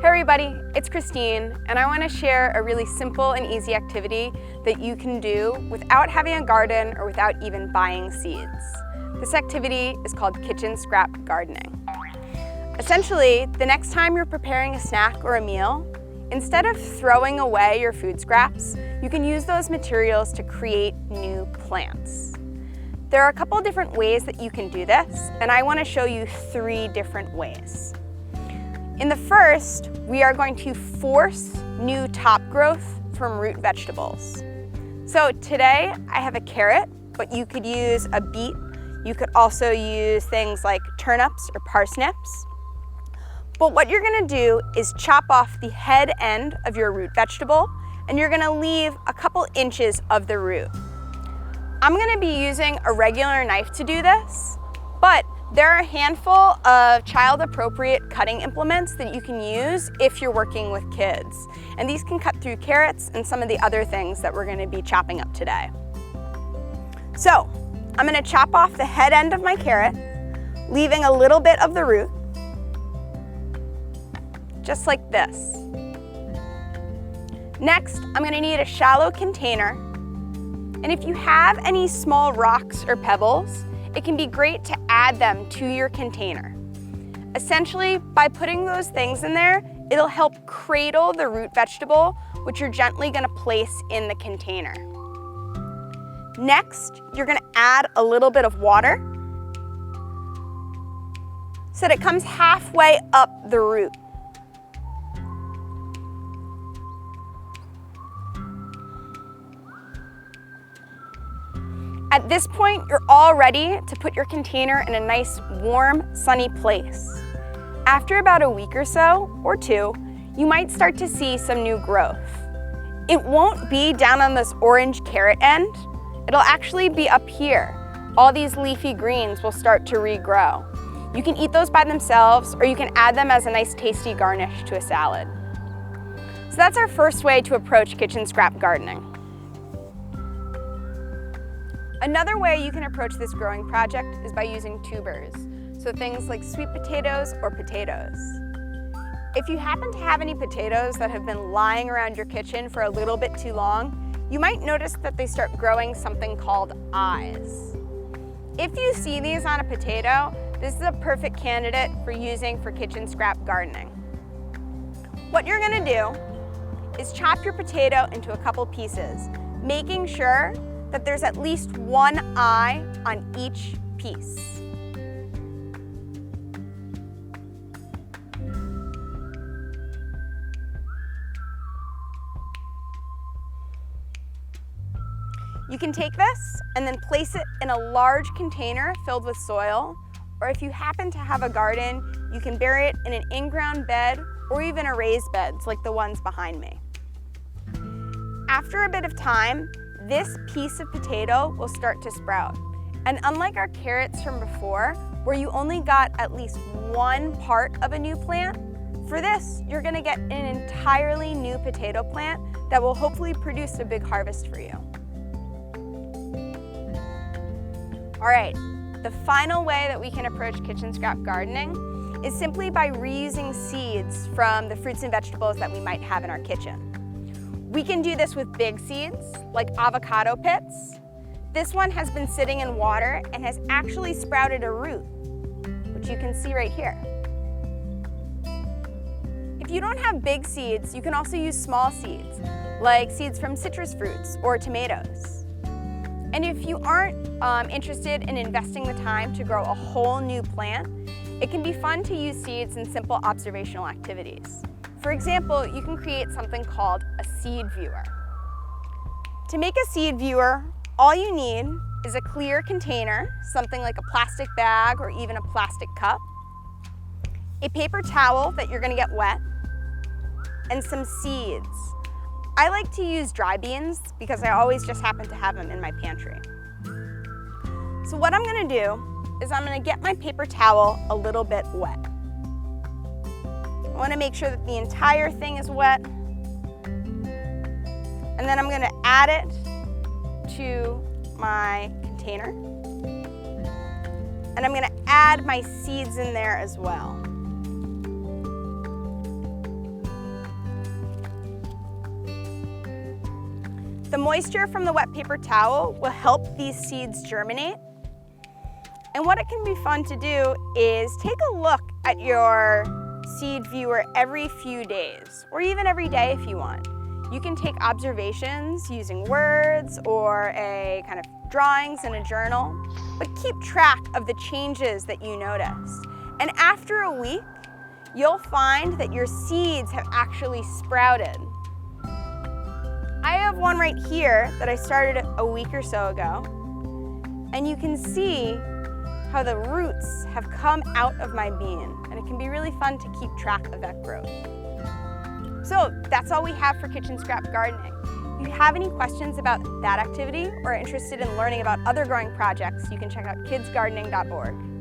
Hey everybody, it's Christine, and I want to share a really simple and easy activity that you can do without having a garden or without even buying seeds. This activity is called kitchen scrap gardening. Essentially, the next time you're preparing a snack or a meal, instead of throwing away your food scraps, you can use those materials to create new plants. There are a couple different ways that you can do this, and I want to show you 3 different ways. In the first, we are going to force new top growth from root vegetables. So today I have a carrot, but you could use a beet. You could also use things like turnips or parsnips. But what you're gonna do is chop off the head end of your root vegetable, and you're gonna leave a couple inches of the root. I'm gonna be using a regular knife to do this, but there are a handful of child-appropriate cutting implements that you can use if you're working with kids. And these can cut through carrots and some of the other things that we're gonna be chopping up today. So, I'm gonna chop off the head end of my carrot, leaving a little bit of the root, just like this. Next, I'm gonna need a shallow container. And if you have any small rocks or pebbles, it can be great to add them to your container. Essentially, by putting those things in there, it'll help cradle the root vegetable, which you're gently gonna place in the container. Next, you're gonna add a little bit of water so that it comes halfway up the root. At this point, you're all ready to put your container in a nice, warm, sunny place. After about a week or so, or 2, you might start to see some new growth. It won't be down on this orange carrot end. It'll actually be up here. All these leafy greens will start to regrow. You can eat those by themselves, or you can add them as a nice, tasty garnish to a salad. So that's our first way to approach kitchen scrap gardening. Another way you can approach this growing project is by using tubers, so things like sweet potatoes or potatoes. If you happen to have any potatoes that have been lying around your kitchen for a little bit too long, you might notice that they start growing something called eyes. If you see these on a potato, this is a perfect candidate for using for kitchen scrap gardening. What you're gonna do is chop your potato into a couple pieces, making sure that there's at least one eye on each piece. You can take this and then place it in a large container filled with soil, or if you happen to have a garden, you can bury it in an in-ground bed or even a raised beds like the ones behind me. After a bit of time, this piece of potato will start to sprout. And unlike our carrots from before, where you only got at least one part of a new plant, for this, you're gonna get an entirely new potato plant that will hopefully produce a big harvest for you. All right, the final way that we can approach kitchen scrap gardening is simply by reusing seeds from the fruits and vegetables that we might have in our kitchen. We can do this with big seeds, like avocado pits. This one has been sitting in water and has actually sprouted a root, which you can see right here. If you don't have big seeds, you can also use small seeds, like seeds from citrus fruits or tomatoes. And if you aren't interested in investing the time to grow a whole new plant, it can be fun to use seeds in simple observational activities. For example, you can create something called a seed viewer. To make a seed viewer, all you need is a clear container, something like a plastic bag or even a plastic cup, a paper towel that you're gonna get wet, and some seeds. I like to use dry beans because I always just happen to have them in my pantry. So what I'm gonna do is I'm gonna get my paper towel a little bit wet. I want to make sure that the entire thing is wet. And then I'm going to add it to my container. And I'm going to add my seeds in there as well. The moisture from the wet paper towel will help these seeds germinate. And what it can be fun to do is take a look at your seed viewer every few days, or even every day if you want. You can take observations using words or a kind of drawings in a journal, but keep track of the changes that you notice. And after a week, you'll find that your seeds have actually sprouted. I have one right here that I started a week or so ago, and you can see how the roots have come out of my bean, and it can be really fun to keep track of that growth. So that's all we have for kitchen scrap gardening. If you have any questions about that activity or are interested in learning about other growing projects, you can check out kidsgardening.org.